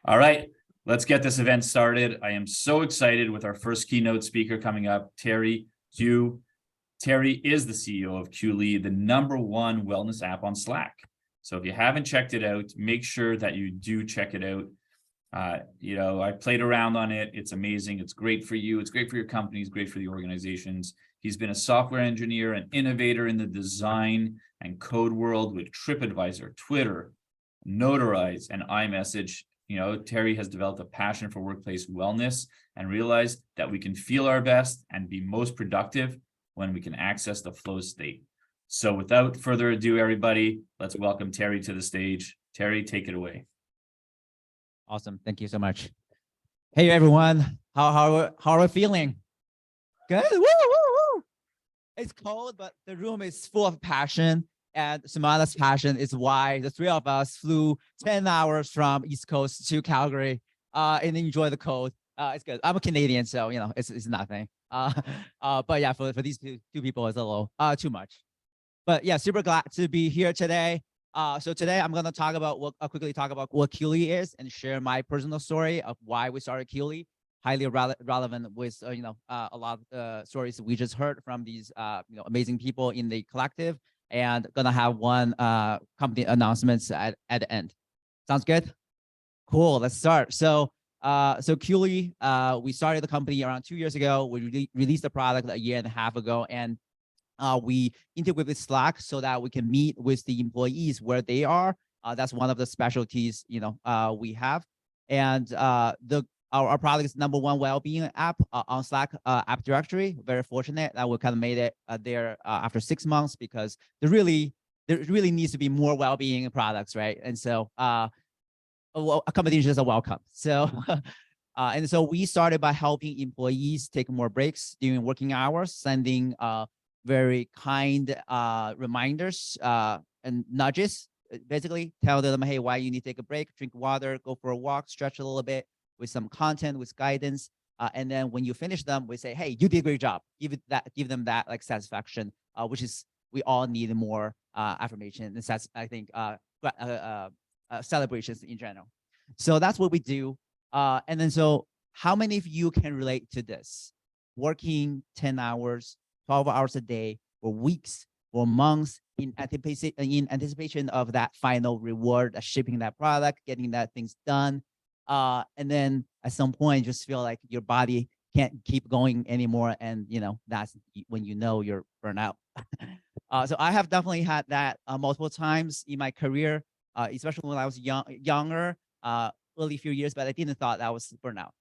All right, let's get this event started. I am so excited with our first keynote speaker coming up, Terry Q. Terry is the CEO of QLE, the #1 wellness app on Slack. So if you haven't checked it out, make sure that you do check it out. I played around on it. It's amazing. It's great for you. It's great for your companies, great for the organizations. He's been a software engineer and innovator in the design and code world with TripAdvisor, Twitter, Notarize, and iMessage. Terry has developed a passion for workplace wellness and realized that we can feel our best and be most productive when we can access the flow state. So without further ado, everybody, let's welcome Terry to the stage. Terry, take it away. Awesome. Thank you so much. Hey, everyone. How are we feeling? Good? Woo, woo, woo. It's cold, but the room is full of passion. And Samantha's passion is why the three of us flew 10 hours from East Coast to Calgary and enjoy the cold. It's good. I'm a Canadian, so, it's nothing. But yeah, for these two people, it's a little too much. But yeah, super glad to be here today. So today I'm going to quickly talk about what QLE is and share my personal story of why we started QLE. Highly relevant with a lot of stories we just heard from these amazing people in the collective, and gonna have one company announcements at the end. Sounds good? Cool. Let's start. So QLE, we started the company around 2 years ago. We released the product a year and a half ago, and we integrate with Slack so that we can meet with the employees where they are. That's one of the specialties we have, and our product is #1 well-being app on Slack app directory. Very fortunate that we kind of made it there after 6 months, because there really needs to be more well-being products, right? And so accommodations are welcome. So and so we started by helping employees take more breaks during working hours, sending very kind reminders and nudges. Basically tell them, hey, why you need to take a break, drink water, go for a walk, stretch a little bit, with some content, with guidance. And then when you finish them, we say, hey, you did a great job. Give them that like satisfaction, which is, we all need more affirmation. And that's, I think, celebrations in general. So that's what we do. And then, so how many of you can relate to this? Working 10 hours, 12 hours a day for weeks or months in anticipation of that final reward, shipping that product, getting that things done. And then at some point, just feel like your body can't keep going anymore. And, that's when you're burnt out. So I have definitely had that multiple times in my career, especially when I was younger, early few years, but I didn't thought that was burnout.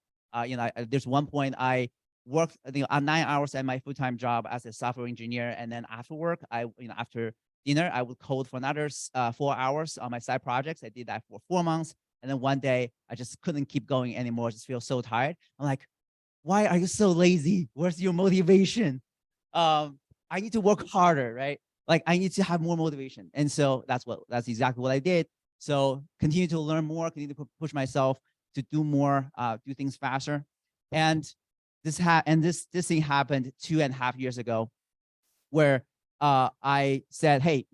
There's one point I worked, 9 hours at my full-time job as a software engineer. And then after work, after dinner, I would code for another 4 hours on my side projects. I did that for 4 months. And then one day I just couldn't keep going anymore. I just feel so tired. I'm like, why are you so lazy? Where's your motivation? I need to work harder, right? Like I need to have more motivation. And so that's exactly what I did. So continue to learn more, continue to push myself to do more, do things faster. And this thing happened 2.5 years ago, where I said, hey,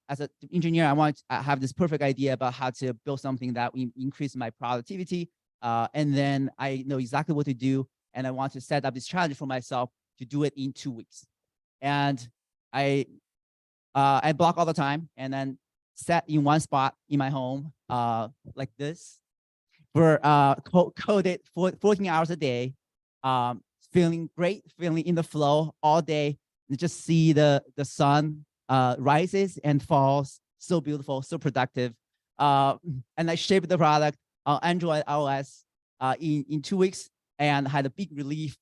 as an engineer, I want to have this perfect idea about how to build something that will increase my productivity. And then I know exactly what to do. And I want to set up this challenge for myself to do it in 2 weeks. And I block all the time and then set in one spot in my home, like this, for coded 14 hours a day, feeling great, feeling in the flow all day, and just see the sun rises and falls. So beautiful, so productive. And I shipped the product on Android iOS in 2 weeks, and had a big relief.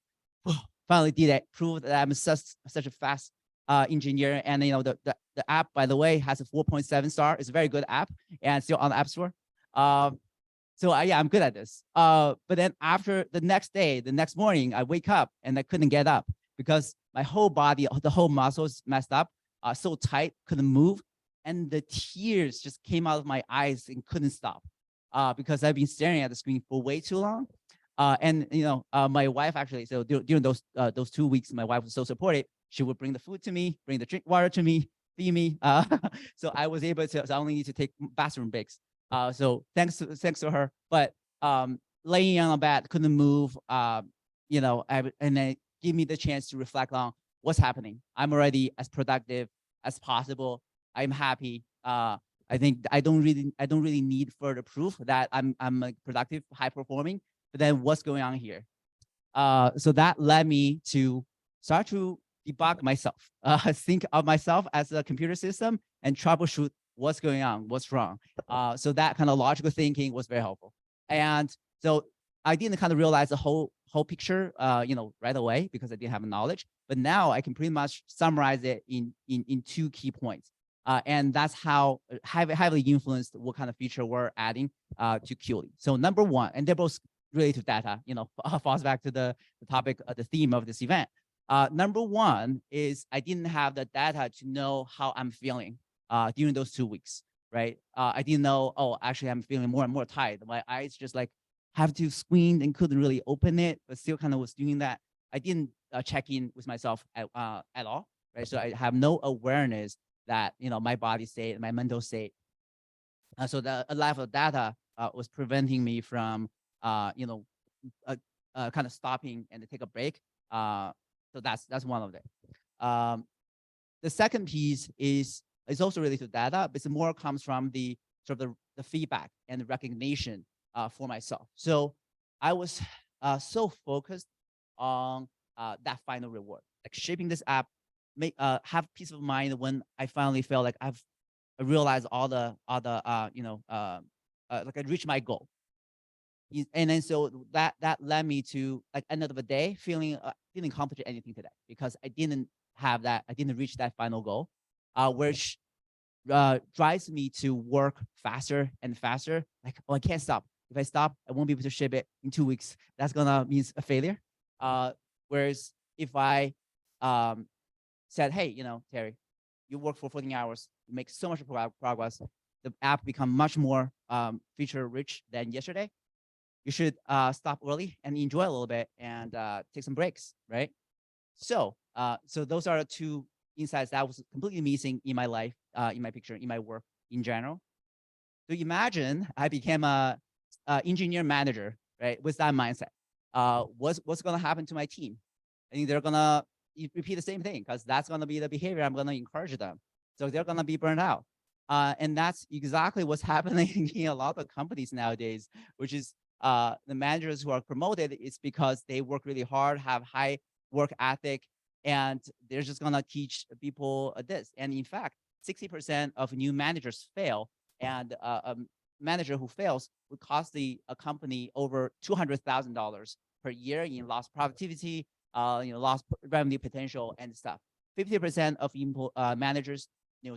Finally did it. Proved that I'm such a fast engineer. And the app, by the way, has a 4.7 star. It's a very good app, and still on the App Store. So I'm good at this. But then after the next morning, I wake up and I couldn't get up because my whole body, the whole muscles messed up. So tight, couldn't move. And the tears just came out of my eyes and couldn't stop because I've been staring at the screen for way too long. And my wife actually, so during those 2 weeks, my wife was so supportive. She would bring the food to me, bring the drink water to me, feed me. So I was able to, so I only need to take bathroom breaks. So thanks to her, but laying on a bed, couldn't move, and then give me the chance to reflect on what's happening. I'm already as productive as possible. I'm happy. I think I don't really need further proof that I'm like productive, high performing. But then what's going on here? So that led me to start to debug myself, think of myself as a computer system and troubleshoot what's going on, what's wrong. So that kind of logical thinking was very helpful. And so I didn't kind of realize the whole picture, right away because I didn't have knowledge. But now I can pretty much summarize it in 2 key points. And that's how heavily influenced what kind of feature we're adding to Qli. So number one, and they're both related to data, falls back to the topic, the theme of this event. Number one is I didn't have the data to know how I'm feeling during those 2 weeks, right? I didn't know, oh, actually I'm feeling more and more tired. My eyes just like have to squint and couldn't really open it, but still kind of was doing that. I didn't check in with myself at all, right? So I have no awareness that, my body state, my mental state. So the lack of data was preventing me from, kind of stopping and to take a break. So that's one of them. The second piece is also related to data, but it more comes from the sort of the feedback and the recognition for myself. So I was so focused on that final reward, like shaping this app, have peace of mind when I finally felt like I realized all the like I reached my goal. And then so that led me to, like, end of the day feeling didn't accomplish anything today because I didn't reach that final goal, which drives me to work faster and faster. Like, oh, I can't stop. If I stop, I won't be able to ship it in 2 weeks. That's gonna mean a failure. Whereas if I said, hey, Terry, you work for 14 hours, you make so much progress, the app become much more feature rich than yesterday. You should stop early and enjoy a little bit and take some breaks, right? So those are the 2 insights that was completely missing in my life, in my picture, in my work in general. So imagine I became a engineer manager, right, with that mindset. What's gonna happen to my team? I think they're gonna repeat the same thing because that's gonna be the behavior I'm gonna encourage them. So they're gonna be burned out. And that's exactly what's happening in a lot of companies nowadays, which is the managers who are promoted is because they work really hard, have high work ethic, and they're just gonna teach people this. And in fact, 60% of new managers fail, and a manager who fails would cost a company over $200,000 per year in lost productivity, lost revenue potential and stuff. 50% of managers,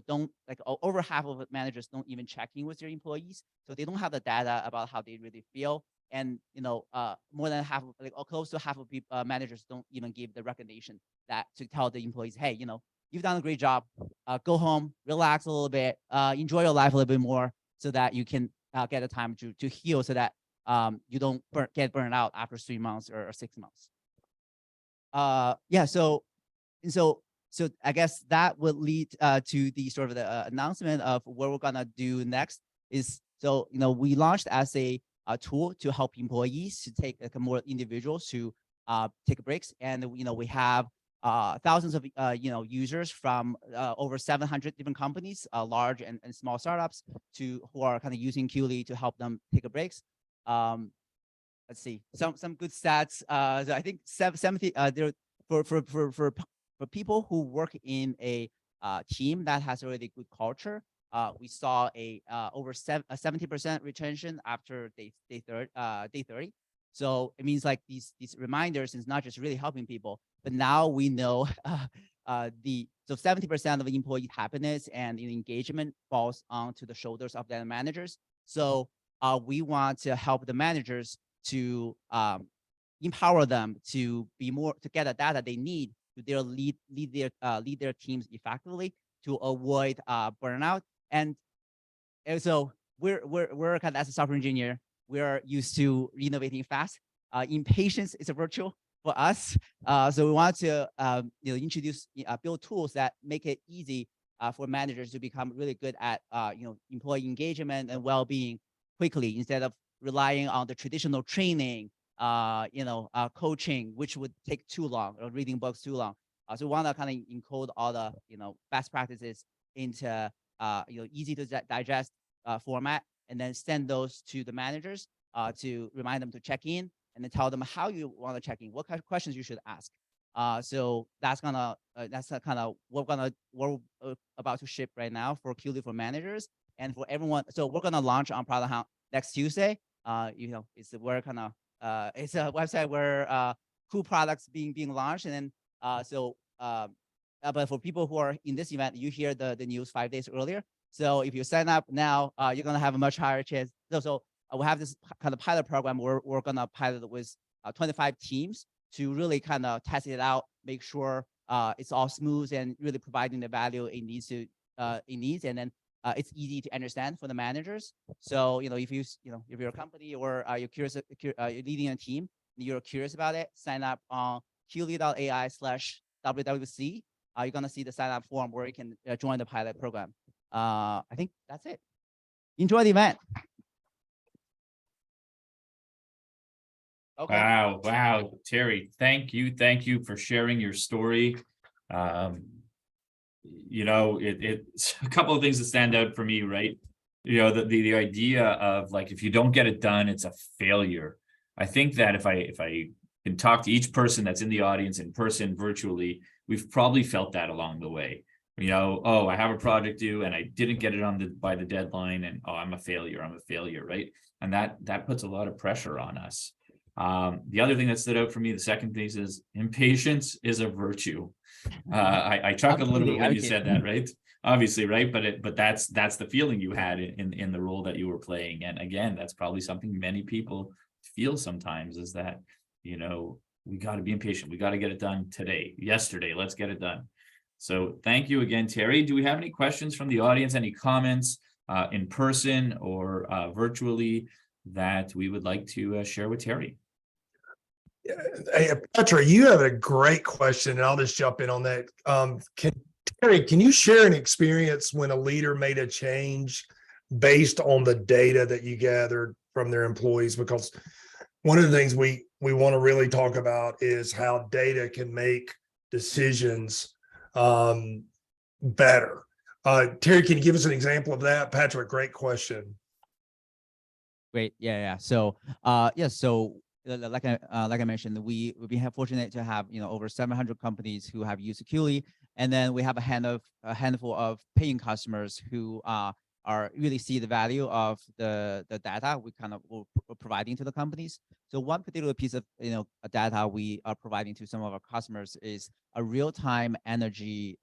don't, like, over half of managers don't even check in with their employees, so they don't have the data about how they really feel. And more than half, like, or close to half of people, managers don't even give the recognition that to tell the employees, hey, you've done a great job. Go home, relax a little bit, enjoy your life a little bit more, so that you can get the time to heal, so that you don't get burned out after 3 months or 6 months. Yeah. So I guess that would lead to the sort of the announcement of what we're gonna do next. Is, so we launched as a tool to help employees to take, like, more individuals to take breaks, and we have thousands of users from over 700 different companies, large and small startups, who are kind of using Qli to help them take a breaks. Let's see some good stats. So I think 70 there for people who work in a team that has already good culture. We saw a over 70% retention after day 30. So it means, like, these reminders is not just really helping people, but now we know so 70% of the employee happiness and engagement falls onto the shoulders of the managers. So we want to help the managers to empower them to get the data they need to lead their teams effectively, to avoid burnout. And so we're kind of, as a software engineer, we're used to innovating fast. Impatience is a virtue for us. So we want to introduce build tools that make it easy for managers to become really good at employee engagement and well-being quickly, instead of relying on the traditional training, coaching, which would take too long, or reading books too long. So we want to kind of encode all the best practices into easy to digest format, and then send those to the managers to remind them to check in, and then tell them how you want to check in, what kind of questions you should ask. So that's kind of we're about to ship right now for QLead for managers and for everyone. So we're gonna launch on Product Hunt next Tuesday. It's a website where cool products being launched, and then but for people who are in this event, you hear the news 5 days earlier. So if you sign up now, you're gonna have a much higher chance. So we have this kind of pilot program where we're gonna pilot with 25 teams to really kind of test it out, make sure it's all smooth and really providing the value it needs, and then it's easy to understand for the managers. So if you're a company, or you're curious, you're leading a team, and you're curious about it, sign up on qlead.ai/WWC. You're gonna see the sign up form where you can join the pilot program. I think that's it. Enjoy the event. Okay. Wow, Terry, thank you for sharing your story. It's a couple of things that stand out for me, right? The idea of, like, if you don't get it done, it's a failure. I think that if I can talk to each person that's in the audience, in person, virtually, we've probably felt that along the way. Oh, I have a project due and I didn't get it by the deadline, and I'm a failure, right? And that puts a lot of pressure on us. The other thing that stood out for me, the second piece, is impatience is a virtue. I chuckled a little bit when you said that, right? Obviously, right? But that's the feeling you had in the role that you were playing. And again, that's probably something many people feel sometimes, is that, we got to be impatient. We got to get it done today, yesterday. Let's get it done. So thank you again, Terry. Do we have any questions from the audience? Any comments in person or virtually that we would like to share with Terry? Hey, Petra, you have a great question, and I'll just jump in on that. Terry, can you share an experience when a leader made a change based on the data that you gathered from their employees? Because one of the things we want to really talk about is how data can make decisions better. Terry, can you give us an example of that? Patrick, great question. Great. Yeah. So, so like I mentioned, we have fortunate to have over 700 companies who have used QLead, and then we have a handful of paying customers who are really see the value of the data we kind of we're providing to the companies. So one particular piece of data we are providing to some of our customers is a real-time energy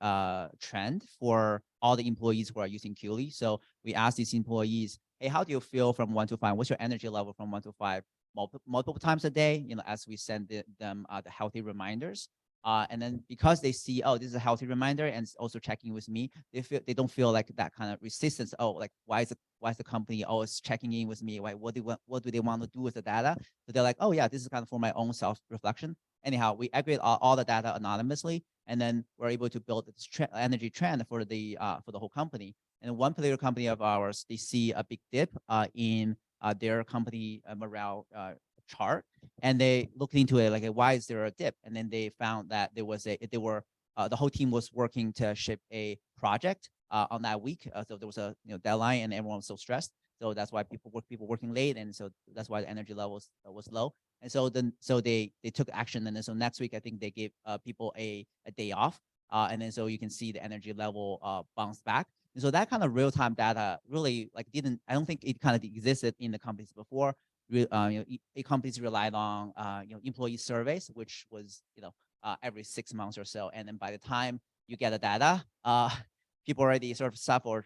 trend for all the employees who are using QLead. So we ask these employees, hey, how do you feel from 1 to 5? What's your energy level from 1 to 5? Multiple times a day, as we send them the healthy reminders. And then because they see, oh, this is a healthy reminder, and it's also checking with me, they don't feel like that kind of resistance. Oh, like why is the company always checking in with me? What do they want to do with the data? So they're like, oh yeah, this is kind of for my own self-reflection. Anyhow, we aggregate all the data anonymously, and then we're able to build this energy trend for the whole company. And one particular company of ours, they see a big dip in their company morale chart, and they looked into it, like, why is there a dip? And then they found that there was the whole team was working to ship a project on that week, so there was a deadline, and everyone was so stressed. So that's why people working late, and so that's why the energy levels was low. And so they took action, and then so next week I think they gave people a day off, and then so you can see the energy level bounce back. And so that kind of real-time data really I don't think it kind of existed in the companies before. Companies relied on employee surveys, which was every 6 months or so, and then by the time you get the data, people already sort of suffered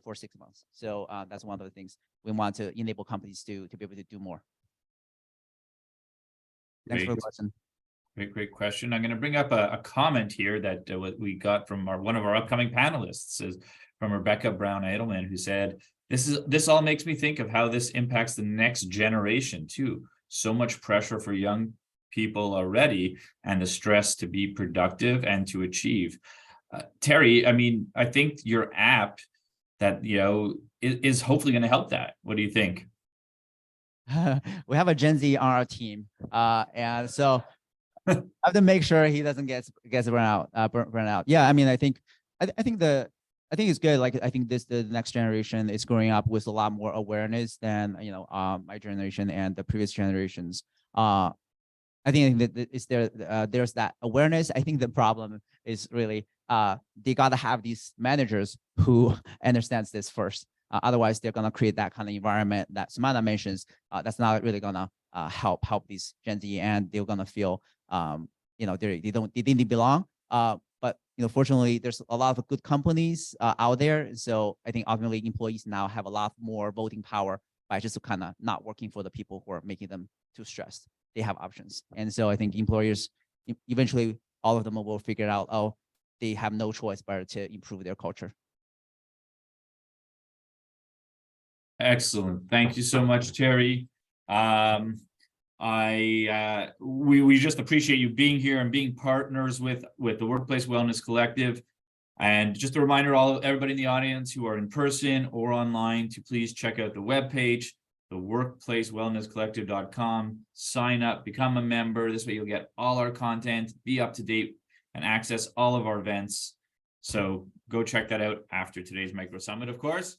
for 6 months. So that's one of the things we want to enable companies to be able to do more. Thanks for the question. Great question. I'm going to bring up a comment here that we got from one of our upcoming panelists, is from Rebecca Brown Edelman, who said, this all makes me think of how this impacts the next generation too. So much pressure for young people already, and the stress to be productive and to achieve. Terry, I mean, I think your app that, is hopefully going to help that. What do you think? We have a Gen Z on our team, and so I have to make sure he doesn't get burn out. Yeah, I mean, I think it's good. Like, I think the next generation is growing up with a lot more awareness than my generation and the previous generations. I think that is there's that awareness. I think the problem is really they gotta have these managers who understands this first. Otherwise, they're gonna create that kind of environment that Samantha mentions. That's not really gonna help these Gen Z, and they're gonna feel they didn't belong. But fortunately, there's a lot of good companies out there. So I think ultimately employees now have a lot more voting power by just kind of not working for the people who are making them too stressed. They have options. And so I think employers, eventually all of them will figure out, oh, they have no choice but to improve their culture. Excellent. Thank you so much, Terry. We just appreciate you being here and being partners with the Workplace Wellness Collective. And just a reminder, everybody in the audience who are in person or online, to please check out the webpage, the workplacewellnesscollective.com. Sign up, become a member. This way you'll get all our content, be up to date, and access all of our events. So go check that out after today's Micro Summit, of course.